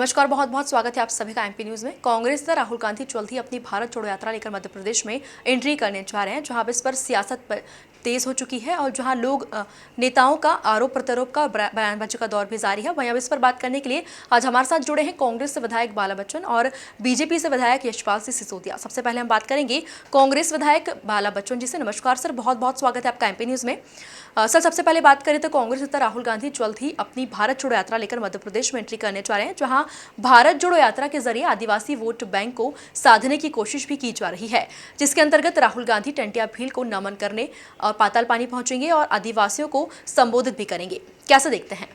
नमस्कार, बहुत बहुत स्वागत है आप सभी का एमपी न्यूज में। कांग्रेस नेता राहुल गांधी जल्द ही अपनी भारत जोड़ो यात्रा लेकर मध्य प्रदेश में एंट्री करने जा रहे हैं, जहां अब इस पर सियासत पर तेज हो चुकी है और जहां लोग नेताओं का आरोप प्रत्यारोप का बयानबाजी का दौर भी जारी है। वहीं अब इस पर बात करने के लिए आज हमारे साथ जुड़े हैं कांग्रेस से विधायक बाला बच्चन और बीजेपी से विधायक यशपाल सिंह सिसोदिया। सबसे पहले हम बात करेंगे कांग्रेस विधायक बाला बच्चन जी से। नमस्कार सर, बहुत बहुत स्वागत है आपका एमपी न्यूज में। सर, सबसे पहले बात करें तो कांग्रेस नेता राहुल गांधी जल्द ही अपनी भारत जोड़ो यात्रा लेकर मध्य प्रदेश में एंट्री करने जा रहे हैं, जहां भारत जोड़ो यात्रा के जरिए आदिवासी वोट बैंक को साधने की कोशिश भी की जा रही है, जिसके अंतर्गत राहुल गांधी टंटिया भील को नमन करने और पाताल पानी पहुंचेंगे और आदिवासियों को संबोधित भी करेंगे। कैसे देखते हैं?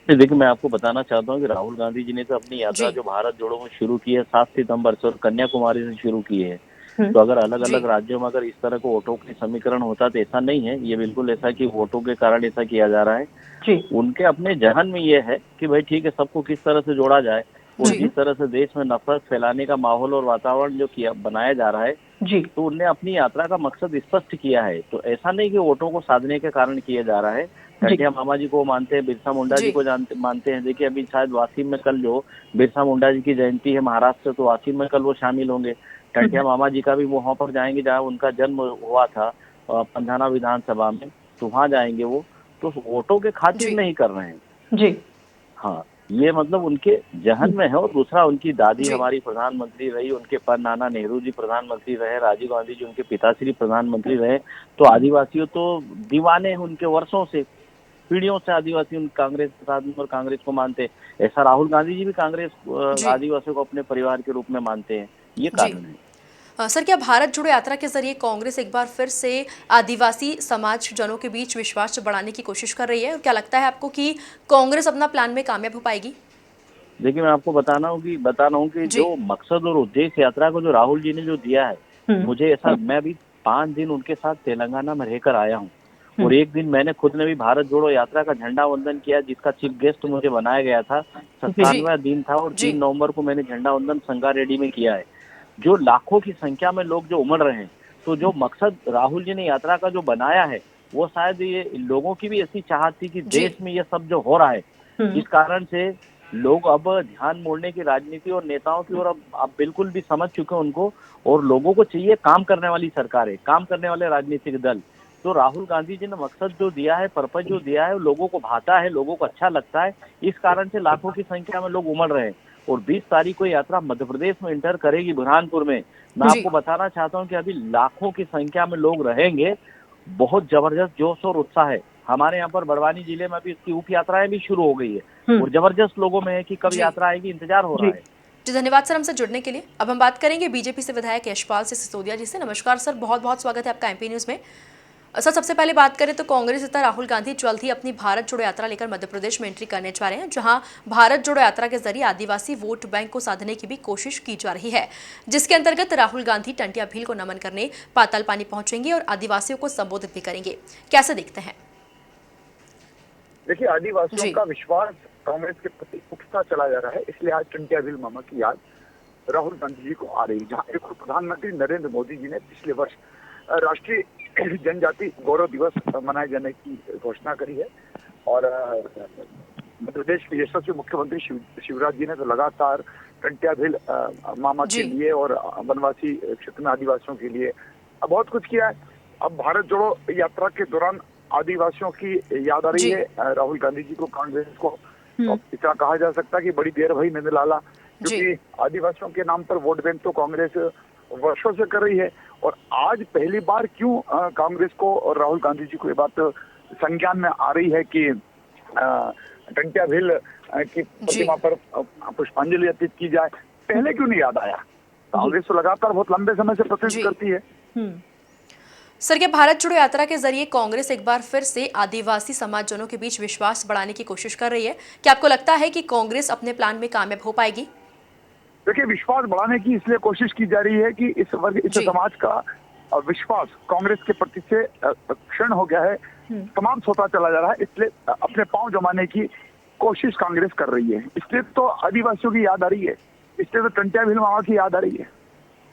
देखिए, मैं आपको बताना चाहता हूँ कि राहुल गांधी जी ने तो अपनी यात्रा जी जो भारत जोड़ो में शुरू की है 7 सितंबर से और कन्याकुमारी से शुरू की है। तो अगर अलग जी अलग राज्यों में अगर इस तरह को वोटों के समीकरण होता तो ऐसा नहीं है, ये बिल्कुल ऐसा कि वोटों के कारण ऐसा किया जा रहा है। जी उनके अपने जहन में ये है कि भाई ठीक है, सबको किस तरह से जोड़ा जाए और जी जिस तरह से देश में नफरत फैलाने का माहौल और वातावरण जो किया बनाया जा रहा है, जी तो उनने अपनी यात्रा का मकसद स्पष्ट किया है। तो ऐसा नहीं कि वोटों को साधने के कारण किया जा रहा है। जी टंटिया मामा जी को मानते हैं, बिरसा मुंडा जी जी को मानते हैं। देखिए, अभी शायद वाशिम में कल जो बिरसा मुंडा जी की जयंती है महाराष्ट्र, तो वाशिम में कल वो शामिल होंगे। टंटिया मामा जी का भी वहां पर जाएंगे जहाँ उनका जन्म हुआ था, पंधाना विधानसभा में, तो वहां जाएंगे वो। तो वोटों के खातिर जी नहीं कर रहे हैं। जी हाँ, ये मतलब उनके जहन में है। और दूसरा, उनकी दादी जी हमारी प्रधानमंत्री रही, उनके पर नाना नेहरू जी प्रधानमंत्री रहे, राजीव गांधी जी उनके पिताश्री प्रधानमंत्री रहे। तो आदिवासियों तो दीवाने हैं उनके, वर्षों से, पीढ़ियों से आदिवासी उन कांग्रेस के साथ और कांग्रेस को मानते हैं। ऐसा राहुल गांधी जी भी कांग्रेस जी आदिवासियों को अपने परिवार के रूप में मानते हैं। ये जी कारण है। सर, क्या भारत जोड़ो यात्रा के जरिए कांग्रेस एक बार फिर से आदिवासी समाज जनों के बीच विश्वास बढ़ाने की कोशिश कर रही है? क्या लगता है आपको कि कांग्रेस अपना प्लान में कामयाब हो पाएगी? देखिए, मैं आपको बता रहा हूँ कि जी जो मकसद और उद्देश्य यात्रा को जो राहुल जी ने जो दिया है, हम्म मुझे ऐसा, मैं भी 5 दिन उनके साथ तेलंगाना में रहकर आया हूँ। और हम्म एक दिन मैंने खुद ने भी भारत जोड़ो यात्रा का झंडा वंदन किया, जिसका चीफ गेस्ट मुझे बनाया गया था। जी 97वां दिन था और जी 3 नवंबर को मैंने झंडा वंदन संगारेड्डी में किया है। जो लाखों की संख्या में लोग जो उमड़ रहे हैं, तो जो मकसद राहुल जी ने यात्रा का जो बनाया है, वो शायद ये लोगों की भी ऐसी चाहत थी कि जी देश में ये सब जो हो रहा है, हम्म जिस कारण से लोग अब ध्यान मोड़ने की राजनीति और नेताओं की ओर अब बिल्कुल भी समझ चुके हैं उनको। और लोगों को चाहिए काम करने वाली सरकारें, काम करने वाले राजनीतिक दल। तो राहुल गांधी जी ने मकसद जो दिया है, पर्पज जो दिया है, लोगों को भाता है, लोगों को अच्छा लगता है। इस कारण से लाखों की संख्या में लोग उमड़ रहे हैं। और 20 तारीख को यात्रा मध्य प्रदेश में इंटर करेगी, बुरहानपुर में। मैं जी आपको बताना चाहता हूँ कि अभी लाखों की संख्या में लोग रहेंगे। बहुत जबरदस्त जोश और उत्साह है। हमारे यहाँ पर बड़वानी जिले में भी इसकी उप यात्राएं भी शुरू हो गई है। हम्म और जबरदस्त लोगों में है कि कब जी यात्रा आएगी, इंतजार हो रहा जी है। जी धन्यवाद सर हमसे जुड़ने के लिए। अब हम बात करेंगे बीजेपी से विधायक यशपाल सिंह सिसोदिया जी से। नमस्कार सर, बहुत बहुत स्वागत है आपका एमपी न्यूज में। सर, सबसे पहले बात करें तो कांग्रेस नेता राहुल गांधी जल्द ही अपनी भारत जोड़ो यात्रा लेकर मध्य प्रदेश में एंट्री करने जा रहे हैं, जहां भारत जोड़ो यात्रा के जरिए आदिवासी वोट बैंक को साधने की भी कोशिश की जा रही है, जिसके अंतर्गत राहुल गांधी टंटिया भील को नमन करने पाताल पानी पहुंचेंगे और आदिवासियों को संबोधित भी करेंगे। कैसे देखते हैं? देखिए, आदिवासियों जी का विश्वास कांग्रेस के प्रति उठता चला जा रहा है। इसलिए आज टंटिया भील मामा की याद राहुल गांधी जी को आ रही है, जहाँ एक प्रधानमंत्री नरेंद्र मोदी जी ने पिछले वर्ष राष्ट्रीय जनजाति गौरव दिवस मनाए जाने की घोषणा करी है। और मध्य प्रदेश के यशस्वी मुख्यमंत्री शिवराज जी ने तो लगातार टंटिया भील मामा के जी लिए और वनवासी क्षेत्र में आदिवासियों के लिए बहुत कुछ किया है। अब भारत जोड़ो यात्रा के दौरान आदिवासियों की याद आ रही जी है राहुल गांधी जी को, कांग्रेस को। हम्म अब इतना कहा जा सकता है कि बड़ी देर भई नंद लाला, जी क्योंकि आदिवासियों के नाम पर वोट बैंक तो कांग्रेस वर्षों से कर रही है। और आज पहली बार क्यों कांग्रेस को और राहुल गांधी जी को ये बात संज्ञान में आ रही है कि टंटिया भील की प्रतिमा पर पुष्पांजलि अर्पित की जाए, पहले क्यों नहीं याद आया? कांग्रेस तो लगातार बहुत लंबे समय से प्रोटेस्ट जी करती है। हम्म सर, क्या भारत जोड़ो यात्रा के जरिए कांग्रेस एक बार फिर से आदिवासी समाजजनों के बीच विश्वास बढ़ाने की कोशिश कर रही है? क्या आपको लगता है कि कांग्रेस अपने प्लान में कामयाब हो पाएगी? देखिए, विश्वास बढ़ाने की इसलिए कोशिश की जा रही है कि इस वर्ग, इस जी समाज का विश्वास कांग्रेस के प्रति से क्षीण हो गया है, समाप्त होता चला जा रहा है। इसलिए अपने पांव जमाने की कोशिश कांग्रेस कर रही है। इसलिए तो आदिवासियों की याद आ रही है, इसलिए तो टंटिया भील मामा की याद आ रही है।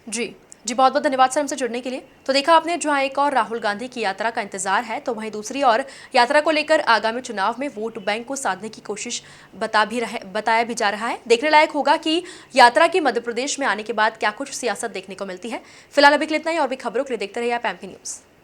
जी जी बहुत बहुत धन्यवाद सर हमसे जुड़ने के लिए। तो देखा आपने, जहां एक और राहुल गांधी की यात्रा का इंतजार है, तो वहीं दूसरी ओर यात्रा को लेकर आगामी चुनाव में वोट बैंक को साधने की कोशिश बताया भी जा रहा है। देखने लायक होगा कि यात्रा की मध्य प्रदेश में आने के बाद क्या कुछ सियासत देखने को मिलती है। फिलहाल अभी के लिए इतना ही, और भी खबरों के लिए देखते रहिए आप एमपी न्यूज़।